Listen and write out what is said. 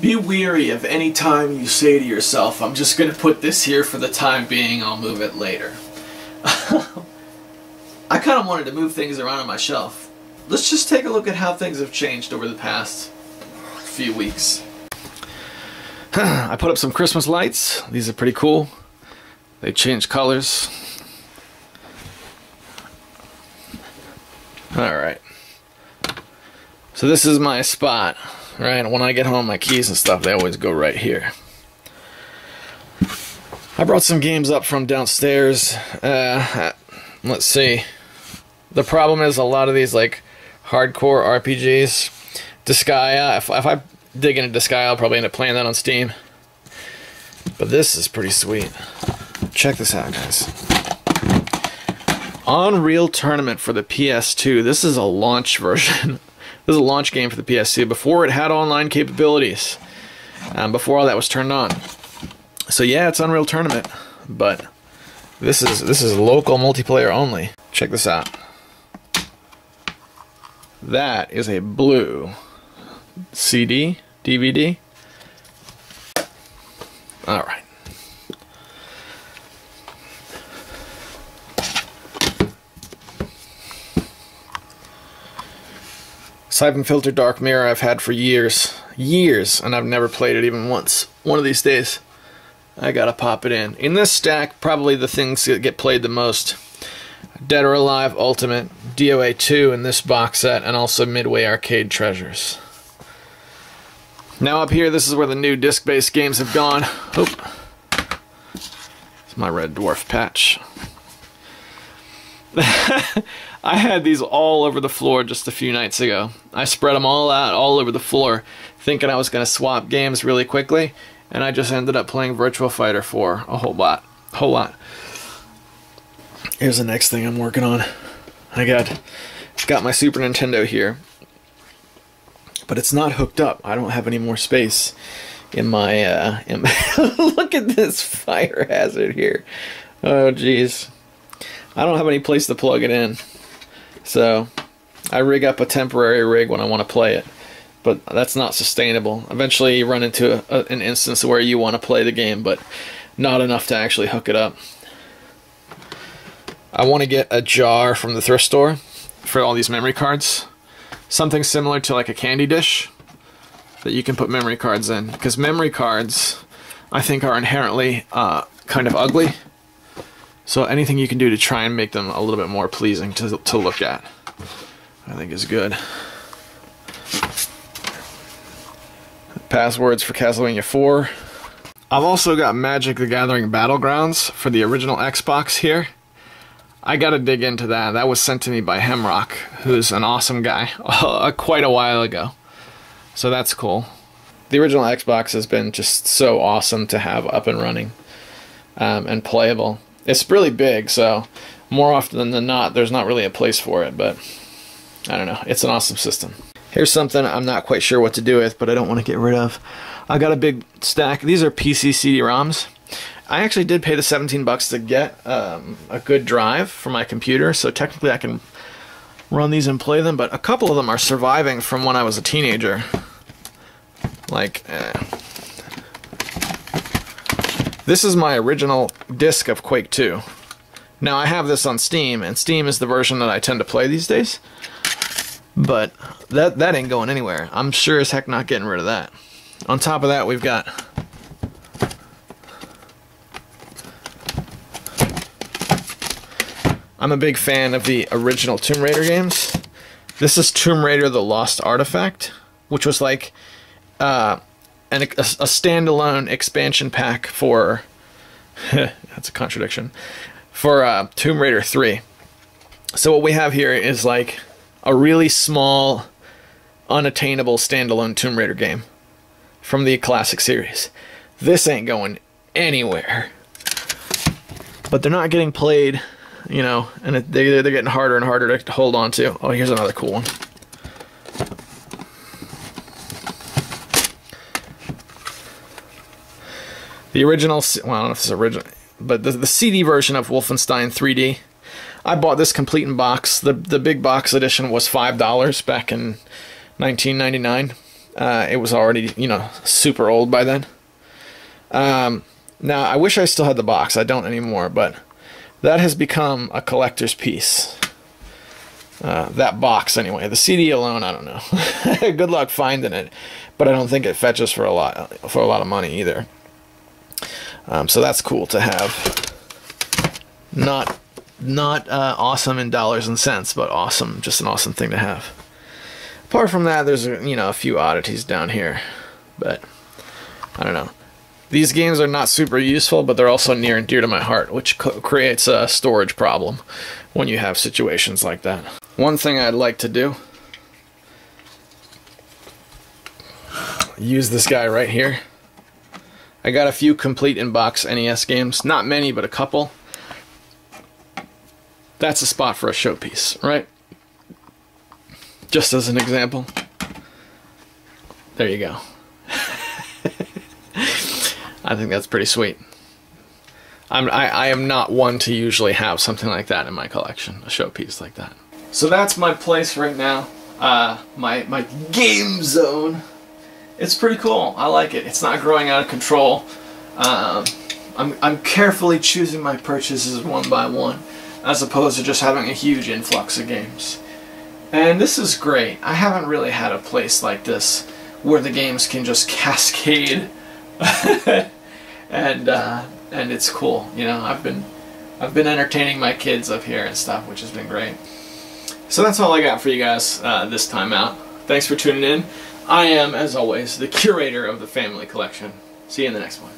Be weary of any time you say to yourself, I'm just going to put this here for the time being, I'll move it later. I kind of wanted to move things around on my shelf. Let's just take a look at how things have changed over the past few weeks. I put up some Christmas lights. These are pretty cool. They change colors. Alright. So this is my spot. Right, when I get home, my keys and stuff, they always go right here. I brought some games up from downstairs. Let's see. The problem is a lot of these, like, hardcore RPGs. Disgaea, if I dig into Disgaea, I'll probably end up playing that on Steam. But this is pretty sweet. Check this out, guys. Unreal Tournament for the PS2. This is a launch version. This is a launch game for the PS2 before it had online capabilities, before all that was turned on. So yeah, it's Unreal Tournament, but this is local multiplayer only. Check this out. That is a blue CD, DVD. All right. Siphon Filter Dark Mirror I've had for years, and I've never played it even once. One of these days, I gotta pop it in. In this stack, probably the things that get played the most: Dead or Alive Ultimate, DOA 2 in this box set, and also Midway Arcade Treasures. Now up here, this is where the new disc-based games have gone. Oop. It's my Red Dwarf patch. I had these all over the floor just a few nights ago. I spread them all out all over the floor, thinking I was going to swap games really quickly, and I just ended up playing Virtua Fighter 4 a whole lot. Here's the next thing I'm working on. I got my Super Nintendo here, but it's not hooked up. I don't have any more space in my look at this fire hazard here. Oh geez. I don't have any place to plug it in. So I rig up a temporary rig when I want to play it, but that's not sustainable. Eventually you run into an instance where you want to play the game, but not enough to actually hook it up. I want to get a jar from the thrift store for all these memory cards. Something similar to like a candy dish that you can put memory cards in, because memory cards, I think, are inherently kind of ugly. So anything you can do to try and make them a little bit more pleasing to look at, I think is good. Passwords for Castlevania 4. I've also got Magic the Gathering Battlegrounds for the original Xbox here. I gotta dig into that. That was sent to me by Hemrock, who's an awesome guy, quite a while ago. So that's cool. The original Xbox has been just so awesome to have up and running and playable. It's really big, so more often than not, there's not really a place for it, but I don't know. It's an awesome system. Here's something I'm not quite sure what to do with, but I don't want to get rid of. I got a big stack. These are PC CD-ROMs. I actually did pay the 17 bucks to get a good drive for my computer, so technically I can run these and play them, but a couple of them are surviving from when I was a teenager. Like, this is my original disc of Quake 2. Now I have this on Steam, and Steam is the version that I tend to play these days. But that ain't going anywhere. I'm sure as heck not getting rid of that. On top of that, we've got I'm a big fan of the original Tomb Raider games. This is Tomb Raider: The Lost Artifact, which was like a standalone expansion pack for that's a contradiction, for Tomb Raider 3. So what we have here is like a really small, unattainable standalone Tomb Raider game from the classic series. This ain't going anywhere. But they're not getting played, you know, and they're getting harder and harder to hold on to. Oh, here's another cool one. The original, well, I don't know if it's original, but the CD version of Wolfenstein 3D. I bought this complete in box. The big box edition was $5 back in 1999. It was already, you know, super old by then. Now, I wish I still had the box. I don't anymore, but that has become a collector's piece. That box, anyway. The CD alone, I don't know. Good luck finding it, but I don't think it fetches for a lot of money either. So that's cool to have. Not awesome in dollars and cents, but awesome, just an awesome thing to have. Apart from that, there's a few oddities down here, but I don't know. These games are not super useful, but they're also near and dear to my heart, which creates a storage problem when you have situations like that. One thing I'd like to do, use this guy right here. I got a few complete in-box NES games, not many, but a couple. That's a spot for a showpiece, right? Just as an example. There you go. I think that's pretty sweet. I am not one to usually have something like that in my collection, a showpiece like that. So that's my place right now, my game zone. It's pretty cool. I like it. It's not growing out of control. I'm carefully choosing my purchases one by one, as opposed to just having a huge influx of games. And this is great. I haven't really had a place like this where the games can just cascade. And it's cool, you know. I've been entertaining my kids up here and stuff, which has been great. So that's all I got for you guys this time out. Thanks for tuning in. I am, as always, the curator of the family collection. See you in the next one.